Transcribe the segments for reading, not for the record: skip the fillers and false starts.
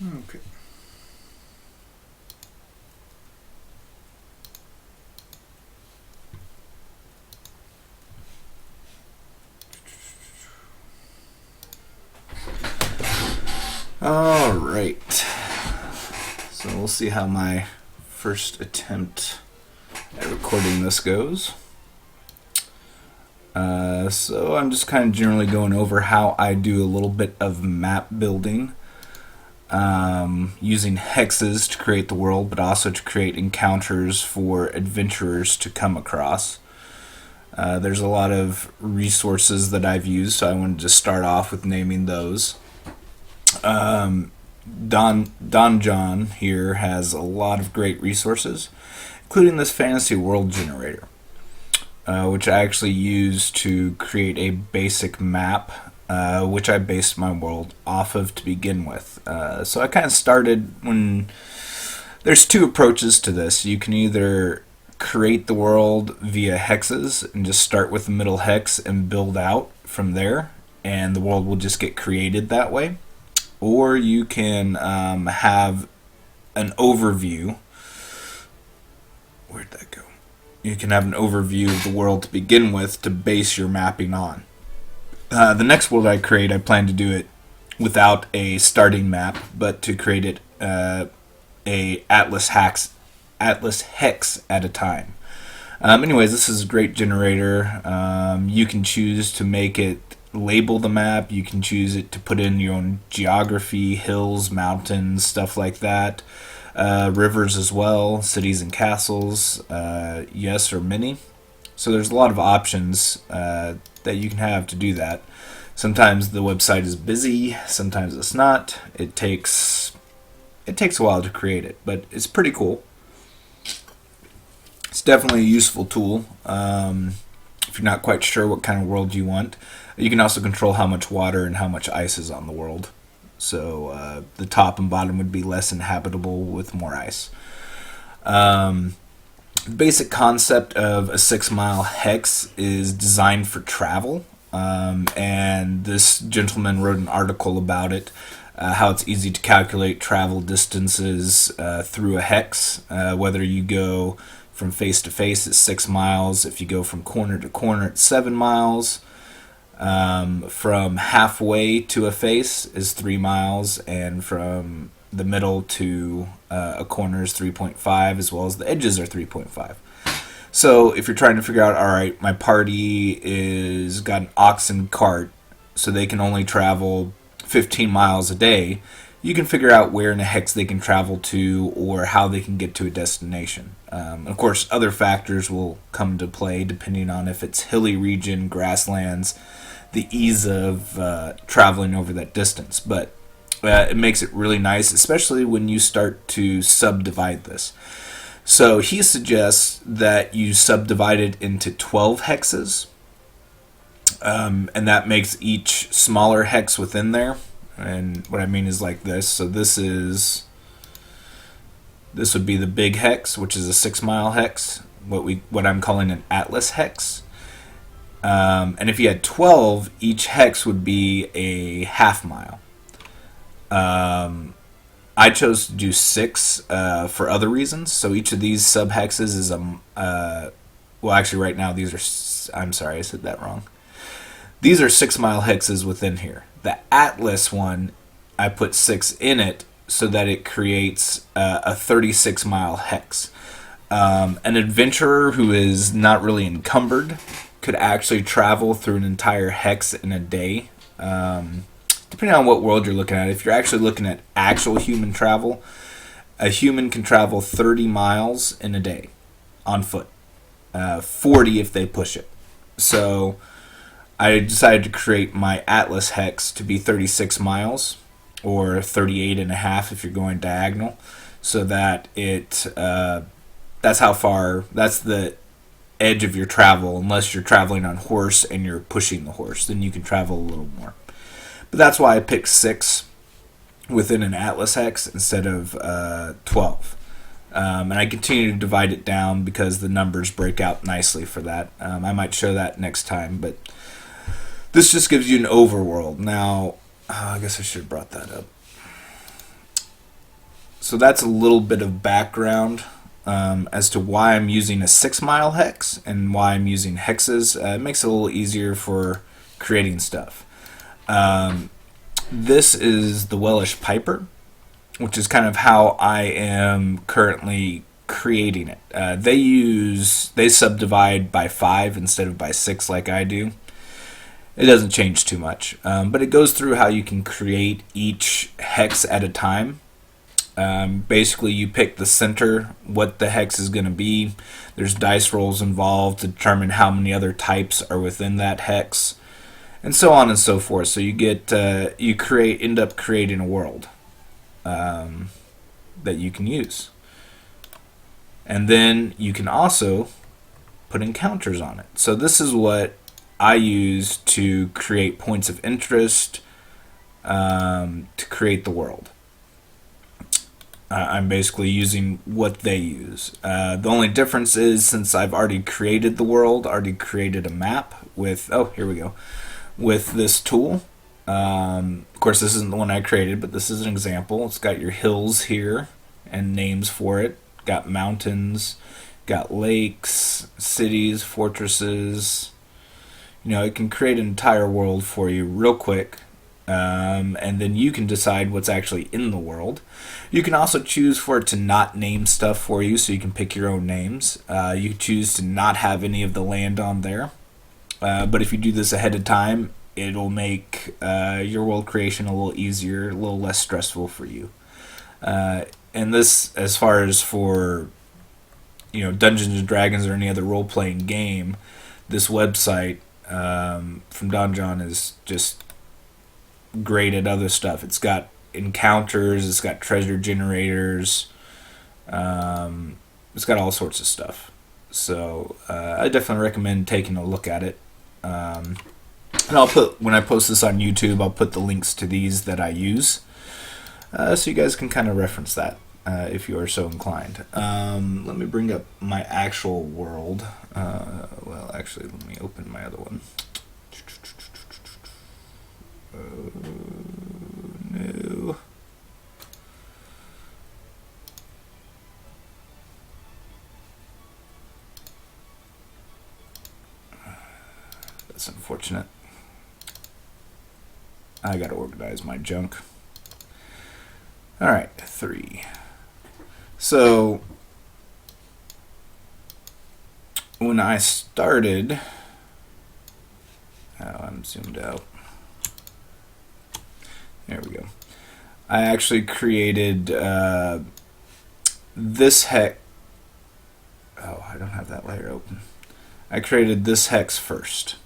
Okay. All right. So we'll see how my first attempt at recording this goes. So I'm just kind of generally going over how I do a little bit of map building, using hexes to create the world, but also to create encounters for adventurers to come across. There's a lot of resources that I've used, so I wanted to start off with naming those. Don John here has a lot of great resources, including this fantasy world generator, which I actually used to create a basic map, which I based my world off of to begin with. So I kind of started when there's two approaches to this. You can either create the world via hexes and just start with the middle hex and build out from there, and the world will just get created that way. Or you can have an overview. Where'd that go? You can have an overview of the world to begin with to base your mapping on. The next world I create, I plan to do it without a starting map, but to create it a Atlas hex at a time. Anyways, this is a great generator. You can choose to make it label the map. You can choose it to put in your own geography, hills, mountains, stuff like that. Rivers as well, cities and castles, yes or many. So there's a lot of options that you can have to do that. Sometimes the website is busy, sometimes it's not. It takes a while to create it, but it's pretty cool. It's definitely a useful tool. If you're not quite sure what kind of world you want, you can also control how much water and how much ice is on the world. So the top and bottom would be less inhabitable with more ice. The basic concept of a 6-mile hex is designed for travel. And this gentleman wrote an article about it, how it's easy to calculate travel distances through a hex, whether you go from face to face, it's 6 miles. If you go from corner to corner, it's 7 miles. From halfway to a face is 3 miles, and from the middle to a corner is 3.5, as well as the edges are 3.5. So if you're trying to figure out, all right, my party is got an oxen cart, so they can only travel 15 miles a day, you can figure out where in a hex they can travel to or how they can get to a destination. Of course, other factors will come into play depending on if it's hilly region, grasslands, the ease of traveling over that distance. But it makes it really nice, especially when you start to subdivide this. So he suggests that you subdivide it into 12 hexes, and that makes each smaller hex within there. And what I mean is like this. So this would be the big hex, which is a 6-mile hex, what I'm calling an Atlas hex. And if you had 12, each hex would be a half mile. I chose to do 6 for other reasons. So each of these subhexes is well, actually, right now these are. I'm sorry, I said that wrong. These are 6-mile hexes within here. The Atlas one, I put 6 in it so that it creates a 36-mile hex. An adventurer who is not really encumbered could actually travel through an entire hex in a day. Depending on what world you're looking at. If you're actually looking at actual human travel, a human can travel 30 miles in a day on foot. 40 if they push it. So I decided to create my Atlas hex to be 36 miles, or 38 and a half if you're going diagonal, so that that's how far, that's the edge of your travel, unless you're traveling on horse and you're pushing the horse, then you can travel a little more. But that's why I picked 6 within an Atlas hex instead of 12. And I continue to divide it down because the numbers break out nicely for that. I might show that next time, but this just gives you an overworld. Now, I guess I should have brought that up. So that's a little bit of background as to why I'm using a 6-mile hex and why I'm using hexes. It makes it a little easier for creating stuff. This is the Welsh Piper, which is kind of how I am currently creating it. They subdivide by 5 instead of by 6 like I do. It doesn't change too much, but it goes through how you can create each hex at a time. Basically, you pick the center, what the hex is going to be. There's dice rolls involved to determine how many other types are within that hex, and so on and so forth. So you end up creating a world that you can use, and then you can also put encounters on it. So this is what I use to create points of interest, to create the world. I'm basically using what they use. The only difference is, since I've already created the world, already created a map with, here we go, with this tool. Of course, this isn't the one I created, but this is an example. It's got your hills here and names for it. Got mountains, got lakes, cities, fortresses. It can create an entire world for you real quick. And then you can decide what's actually in the world. You can also choose for it to not name stuff for you, so you can pick your own names. You can choose to not have any of the land on there. But if you do this ahead of time, it'll make your world creation a little easier, a little less stressful for you. And this, as far as for Dungeons and Dragons or any other role-playing game, this website from Don John is just great at other stuff. It's got encounters, it's got treasure generators, it's got all sorts of stuff. So I definitely recommend taking a look at it. And when I post this on YouTube, I'll put the links to these that I use, so you guys can kind of reference that if you are so inclined. Let me bring up my actual world. Actually, let me open my other one. No. That's unfortunate. I gotta organize my junk. Alright, 3. So, when I started... I'm zoomed out. There we go. I actually created this hex. I don't have that layer open. I created this hex first,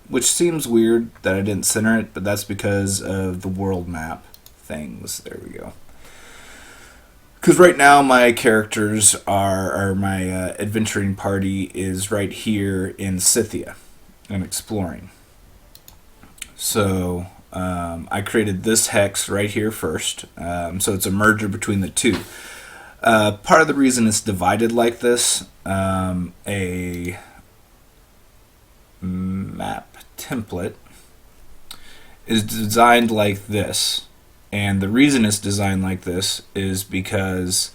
which seems weird that I didn't center it, but that's because of the world map things. There we go. Because right now my characters or my adventuring party is right here in Scythia and exploring. So I created this hex right here first, so it's a merger between the two. Part of the reason it's divided like this, a map template is designed like this, and the reason it's designed like this is because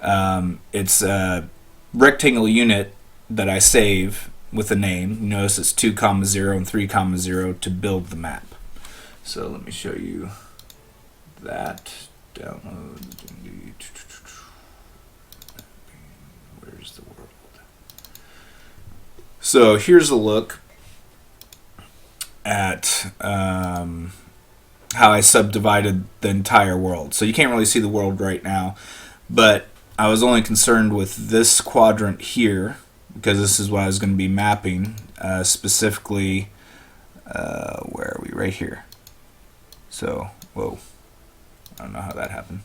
it's a rectangle unit that I save with a name. Notice it's 2, 0 and 3, 0 to build the map. So let me show you that. Download. Where's the world? So here's a look at how I subdivided the entire world. So you can't really see the world right now, but I was only concerned with this quadrant here because this is what I was going to be mapping, specifically, where are we? Right here. So, whoa, I don't know how that happened.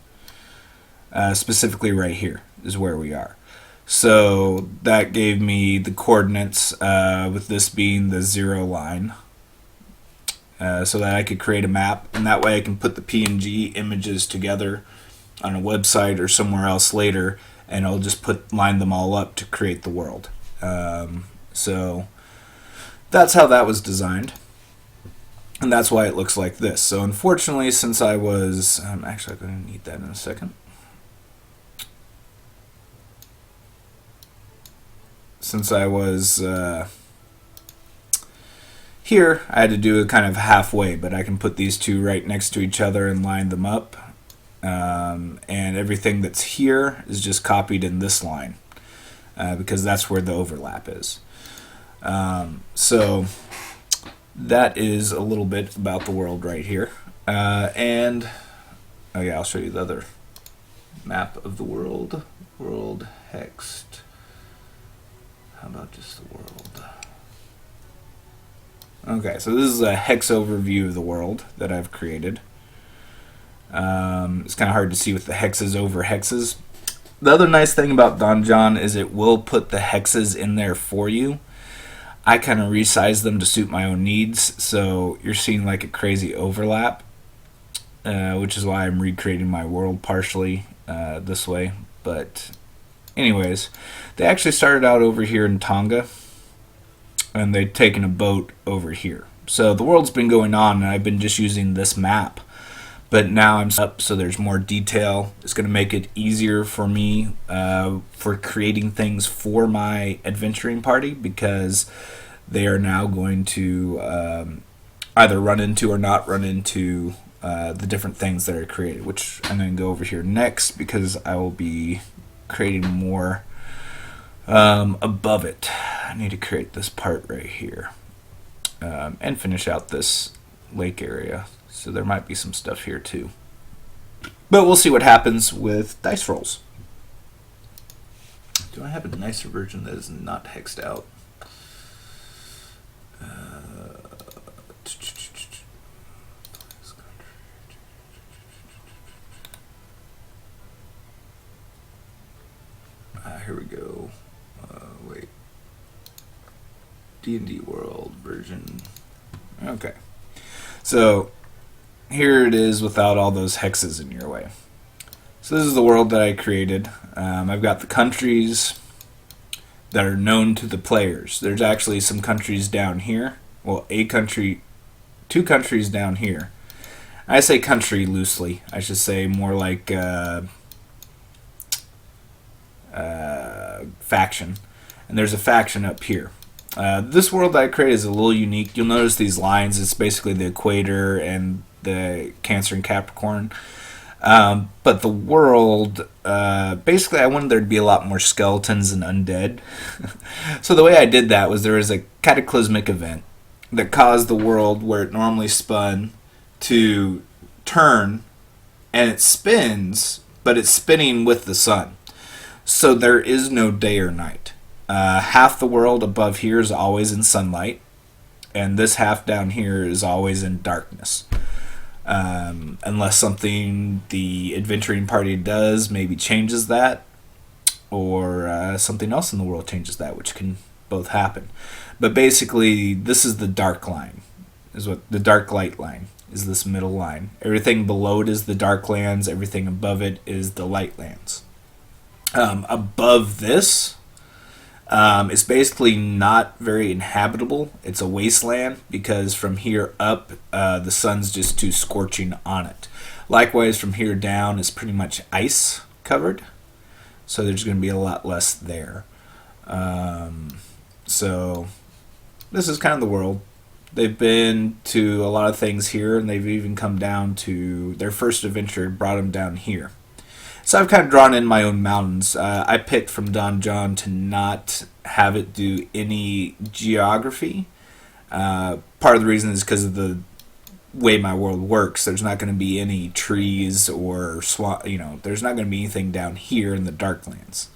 Specifically right here is where we are. So that gave me the coordinates, with this being the 0 line, so that I could create a map, and that way I can put the PNG images together on a website or somewhere else later, and I'll just line them all up to create the world. So that's how that was designed. And that's why it looks like this. So unfortunately, since I was... I'm actually going to need that in a second. Since I was here, I had to do it kind of halfway, but I can put these two right next to each other and line them up. And everything that's here is just copied in this line, because that's where the overlap is. So that is a little bit about the world right here. And, oh yeah, I'll show you the other map of the world. World hexed. How about just the world? Okay, so this is a hex overview of the world that I've created. It's kind of hard to see with the hexes over hexes. The other nice thing about Donjon is it will put the hexes in there for you. I kind of resize them to suit my own needs, so you're seeing like a crazy overlap, which is why I'm recreating my world partially this way. But anyways, they actually started out over here in Tonga, and they'd taken a boat over here. So the world's been going on, and I've been just using this map. But now I'm up, so there's more detail. It's going to make it easier for me for creating things for my adventuring party, because they are now going to either run into or not run into the different things that are created, which I'm going to go over here next, because I will be creating more above it. I need to create this part right here and finish out this lake area. So there might be some stuff here too. But we'll see what happens with dice rolls. Do I have a nicer version that is not hexed out? Here we go. Wait. D&D World version. Okay. So here it is without all those hexes in your way. So this is the world that I created. I've got the countries that are known to the players. There's actually some countries down here. Well, two countries down here. I say country loosely. I should say more like faction. And there's a faction up here. This world that I created is a little unique. You'll notice these lines. It's basically the equator and the Cancer and Capricorn. But the world, basically I wanted there to be a lot more skeletons and undead. So the way I did that was there was a cataclysmic event that caused the world where it normally spun to turn, and it spins, but it's spinning with the sun. So there is no day or night. Half the world above here is always in sunlight, and this half down here is always in darkness. Unless something the adventuring party does maybe changes that, or something else in the world changes that, which can both happen. But basically, this is the dark line, is what the dark light line is. This middle line. Everything below it is the dark lands. Everything above it is the light lands. Above this, it's basically not very inhabitable. It's a wasteland, because from here up, the sun's just too scorching on it. Likewise, from here down is pretty much ice covered, so there's going to be a lot less there. So this is kind of the world. They've been to a lot of things here, and they've even come down to their first adventure, brought them down here. So I've kind of drawn in my own mountains. I picked from Donjon to not have it do any geography. Part of the reason is because of the way my world works. There's not going to be any trees or swamp. There's not going to be anything down here in the Darklands.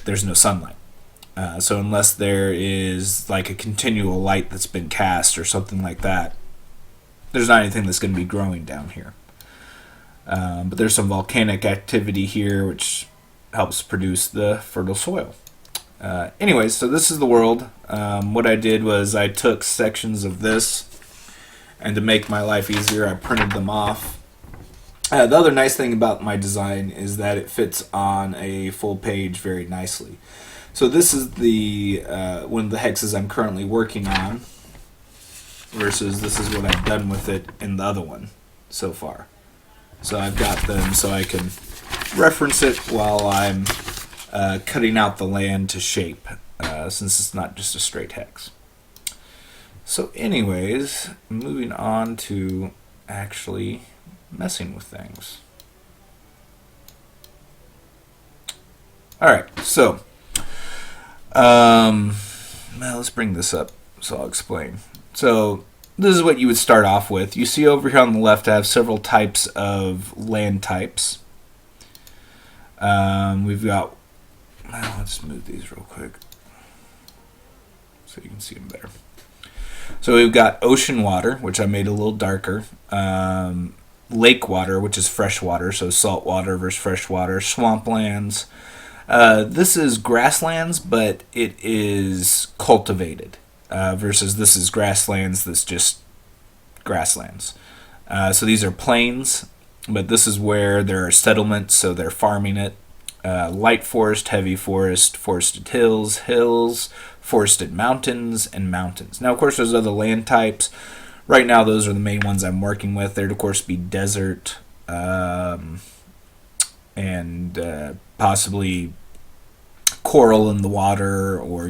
There's no sunlight. So unless there is like a continual light that's been cast or something like that, there's not anything that's going to be growing down here. But there's some volcanic activity here, which helps produce the fertile soil. Anyways, so this is the world. What I did was I took sections of this, and to make my life easier, I printed them off. The other nice thing about my design is that it fits on a full page very nicely. So this is the one of the hexes I'm currently working on. versus this is what I've done with it in the other one so far. So I've got them so I can reference it while I'm cutting out the land to shape, since it's not just a straight hex. So anyways, moving on to actually messing with things. Alright, so well, let's bring this up so I'll explain. So this is what you would start off with. You see over here on the left I have several types of land types. We've got, well, let's move these real quick so you can see them better. So we've got ocean water, which I made a little darker. Lake water, which is fresh water, so salt water versus fresh water. Swamplands. This is grasslands, but it is cultivated, versus this is grasslands that's just grasslands. So these are plains, but this is where there are settlements, so they're farming it. Light forest, heavy forest, forested hills, forested mountains, and mountains. Now, of course, there's other land types. Right now, those are the main ones I'm working with. There'd, of course, be desert, and possibly coral in the water, or,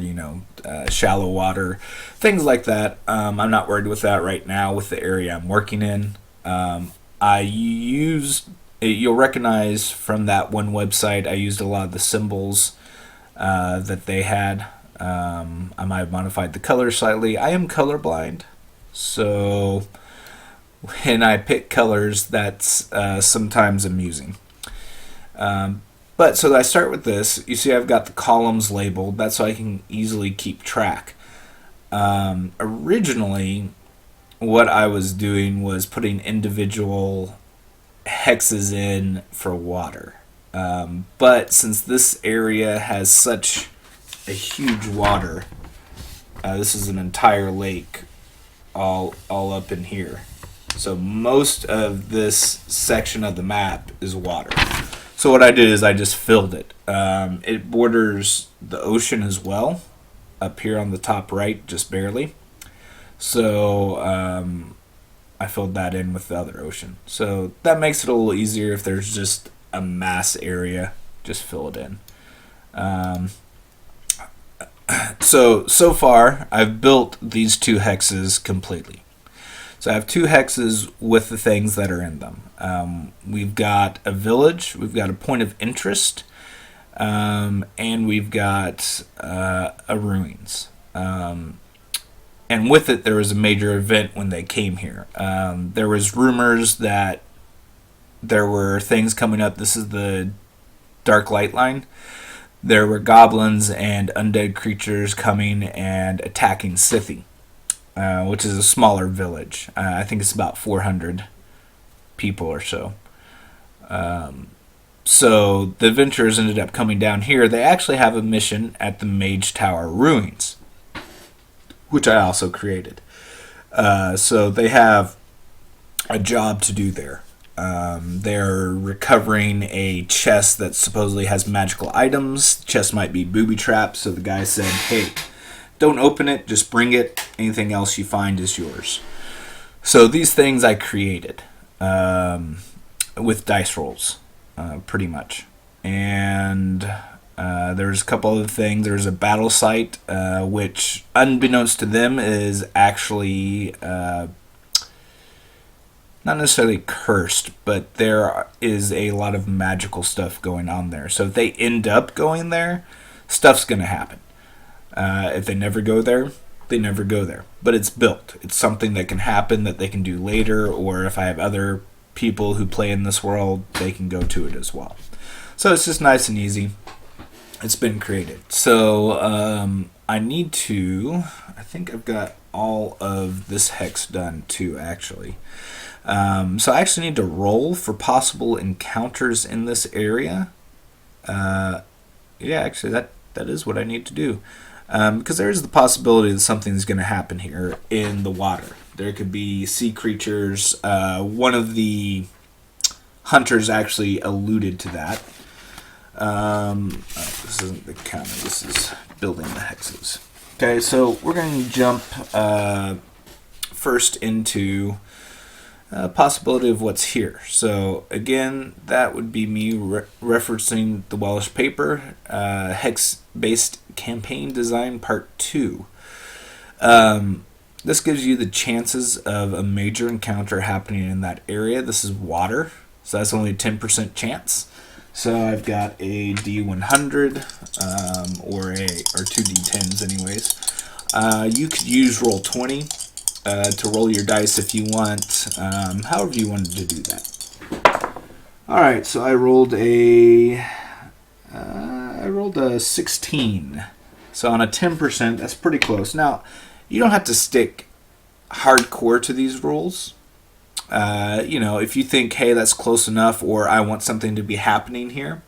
shallow water, things like that. I'm not worried with that right now with the area I'm working in. You'll recognize from that one website, I used a lot of the symbols that they had. I might have modified the color slightly. I am colorblind, so when I pick colors, that's sometimes amusing. But so I start with this. You see I've got the columns labeled. That's so I can easily keep track. Originally, what I was doing was putting individual hexes in for water. But since this area has such a huge water, this is an entire lake all up in here. So most of this section of the map is water. So what I did is I just filled it. It borders the ocean as well, up here on the top right, just barely. So I filled that in with the other ocean. So that makes it a little easier if there's just a mass area, just fill it in. So far, I've built these two hexes completely. So I have two hexes with the things that are in them. We've got a village, we've got a point of interest, and we've got a ruins. And with it, there was a major event when they came here. There was rumors that there were things coming up. This is the Dark Light Line. There were goblins and undead creatures coming and attacking Scythie, which is a smaller village. I think it's about 400 people or so. So the adventurers ended up coming down here. They actually have a mission at the Mage Tower Ruins, which I also created. So they have a job to do there. They're recovering a chest that supposedly has magical items. The chest might be booby trapped, so the guy said, hey, don't open it, just bring it. Anything else you find is yours. So these things I created with dice rolls, pretty much. And there's a couple other things. There's a battle site, which, unbeknownst to them, is actually not necessarily cursed, but there is a lot of magical stuff going on there. So if they end up going there, stuff's going to happen. If they never go there, they never go there. But it's built. It's something that can happen that they can do later, or if I have other people who play in this world, they can go to it as well. So it's just nice and easy. It's been created. So I need to, I think I've got all of this hex done too, actually. So I actually need to roll for possible encounters in this area. Yeah, actually that is what I need to do. Because there is the possibility that something's going to happen here in the water. There could be sea creatures. One of the hunters actually alluded to that. This isn't the counter, this is building the hexes. Okay, so we're going to jump first into a possibility of what's here. So again, that would be me referencing the Welsh paper, Hex-Based Campaign Design Part 2. This gives you the chances of a major encounter happening in that area. This is water, so that's only a 10% chance. So I've got a D100, or two D10s anyways. You could use Roll20 to roll your dice if you want, however you wanted to do that. Alright, so I rolled a 16. So on a 10%, that's pretty close. Now, you don't have to stick hardcore to these rules. If you think, hey, that's close enough, or I want something to be happening here,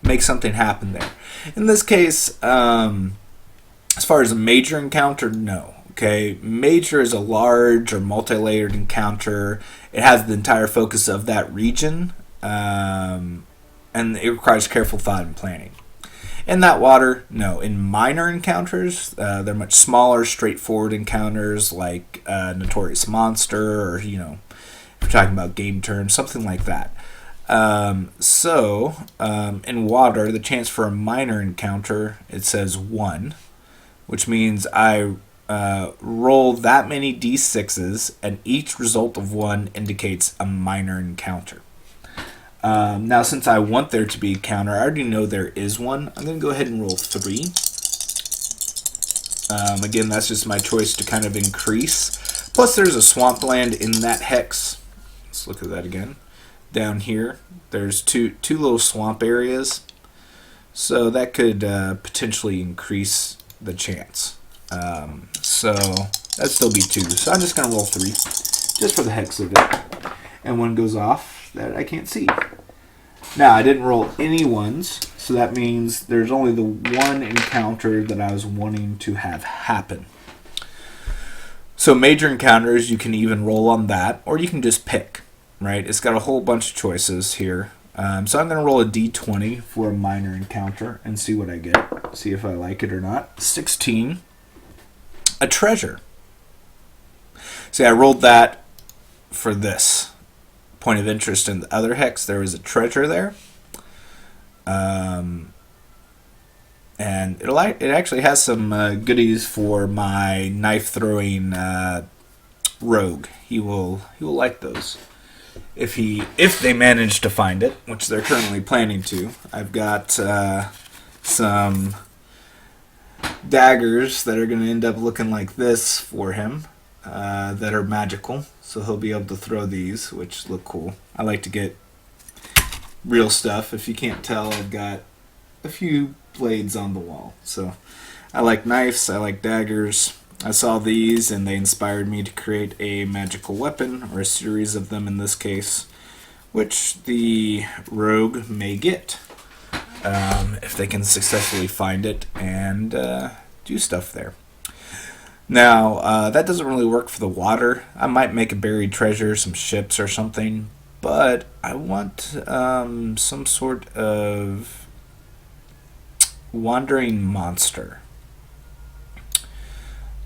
make something happen there. In this case, as far as a major encounter, no. Okay, major is a large or multi-layered encounter. It has the entire focus of that region, and it requires careful thought and planning. In that water, no. In minor encounters, they're much smaller, straightforward encounters like Notorious Monster, or, if you're talking about Game Turn, something like that. In water, the chance for a minor encounter, it says 1, which means I roll that many d6s, and each result of 1 indicates a minor encounter. Now, since I want there to be a counter, I already know there is one. I'm going to go ahead and roll 3. Again, that's just my choice to kind of increase. Plus, there's a swampland in that hex. Let's look at that again. Down here, there's two little swamp areas. So that could potentially increase the chance. So that'd still be 2. So I'm just going to roll 3, just for the hex of it. And one goes off that I can't see. Now, I didn't roll any ones, so that means there's only the one encounter that I was wanting to have happen. So major encounters, you can even roll on that, or you can just pick, right? It's got a whole bunch of choices here. So I'm going to roll a d20 for a minor encounter and see what I get. See if I like it or not. 16. A treasure. See, I rolled that for this. Point of interest in the other hex, there was a treasure there. And it actually has some goodies for my knife-throwing rogue. He will like those. If they manage to find it, which they're currently planning to. I've got some daggers that are going to end up looking like this for him, that are magical, so he'll be able to throw these, which look cool. I like to get real stuff. If you can't tell, I've got a few blades on the wall. So I like knives, I like daggers. I saw these and they inspired me to create a magical weapon, or a series of them in this case, which the rogue may get if they can successfully find it and do stuff there. Now, that doesn't really work for the water. I might make a buried treasure, some ships or something, but I want some sort of wandering monster.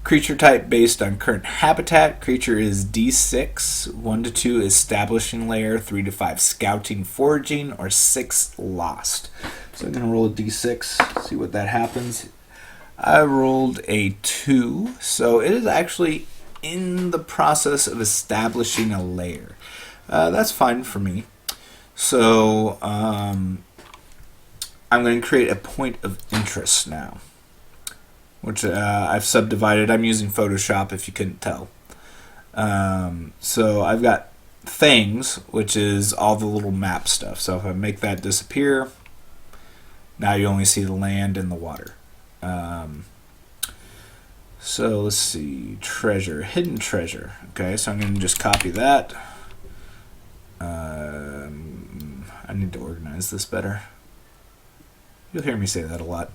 Creature type based on current habitat. Creature is D6, 1 to 2 establishing layer, 3 to 5 scouting, foraging, or 6 lost. So I'm going to roll a D6, see what that happens. I rolled a 2, so it is actually in the process of establishing a layer. That's fine for me. So I'm going to create a point of interest now, which I've subdivided. I'm using Photoshop if you couldn't tell. So I've got things, which is all the little map stuff. So if I make that disappear, now you only see the land and the water. So let's see, treasure, hidden treasure. Okay, so I'm going to just copy that. I need to organize this better. You'll hear me say that a lot.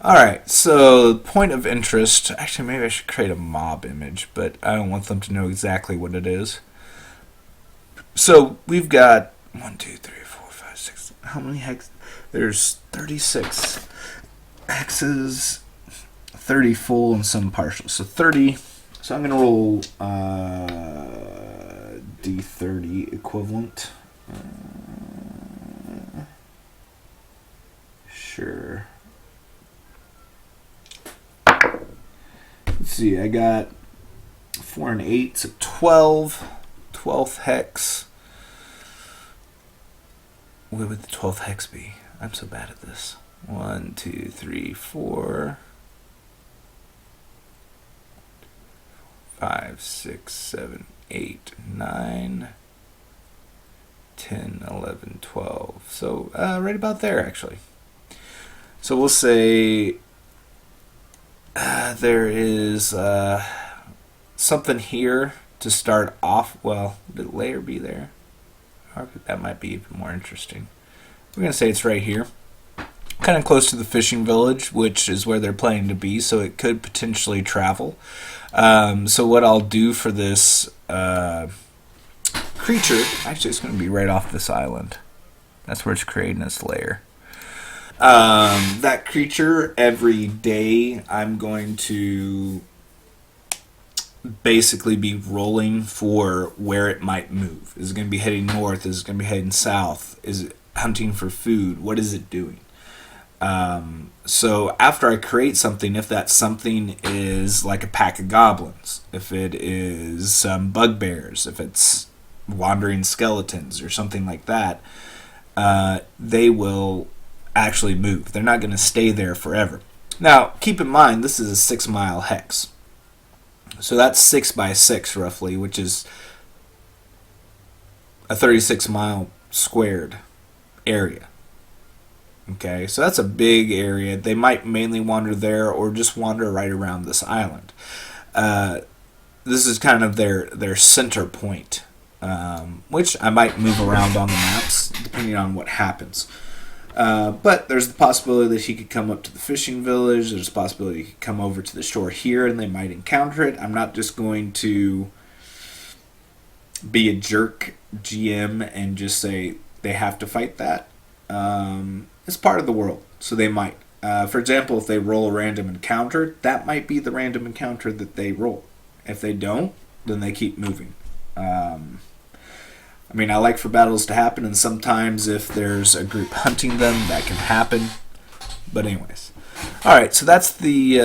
Alright, so point of interest. Actually, maybe I should create a mob image, but I don't want them to know exactly what it is. So we've got 1, 2, 3, 4, 5, 6. How many hexes? There's 36 hexes, 30 full and some partial. So 30 So I'm going to roll D30 equivalent. Sure. Let's see, I got 4 and 8, so 12. 12th hex. Where would the 12th hex be? I'm so bad at this. 1, 2, 3, 4, 5, 6, 7, 8, 9, 10, 11, 12. So right about there, actually. So we'll say there is something here to start off. Well, would the layer be there? That might be even more interesting. We're going to say it's right here. Kind of close to the fishing village, which is where they're planning to be, so it could potentially travel. So what I'll do for this creature, actually it's going to be right off this island. That's where it's creating this layer. That creature, every day I'm going to basically be rolling for where it might move. Is it going to be heading north? Is it going to be heading south? Is it hunting for food? What is it doing? So after I create something, if that something is like a pack of goblins, if it is some bugbears, if it's wandering skeletons or something like that, they will actually move. They're not going to stay there forever. Now, keep in mind, this is a 6 mile hex. So that's 6 by 6 roughly, which is a 36 mile squared area. Okay, so that's a big area. They might mainly wander there or just wander right around this island. This is kind of their center point, which I might move around on the maps depending on what happens. But there's the possibility that he could come up to the fishing village. There's a possibility he could come over to the shore here and they might encounter it. I'm not just going to be a jerk GM and just say they have to fight that. It's part of the world, so they might. For example, if they roll a random encounter, that might be the random encounter that they roll. If they don't, then they keep moving. I mean, I like for battles to happen, and sometimes if there's a group hunting them, that can happen. But anyways. Alright, so that's the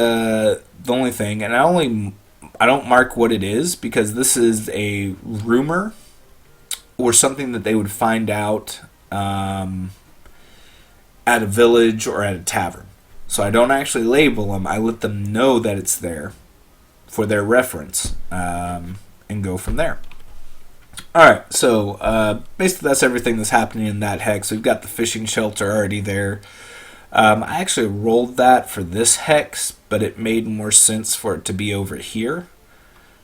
only thing, and I don't mark what it is, because this is a rumor, or something that they would find out at a village or at a tavern. So I don't actually label them. I let them know that it's there for their reference, and go from there. Alright, so basically that's everything that's happening in that hex. We've got the fishing shelter already there. I actually rolled that for this hex, but it made more sense for it to be over here.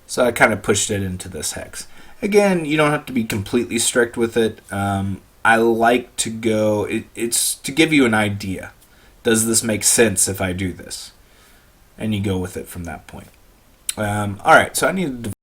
So I kind of pushed it into this hex. Again, you don't have to be completely strict with it. I like to go, it's to give you an idea. Does this make sense if I do this? And you go with it from that point. Alright, so I need to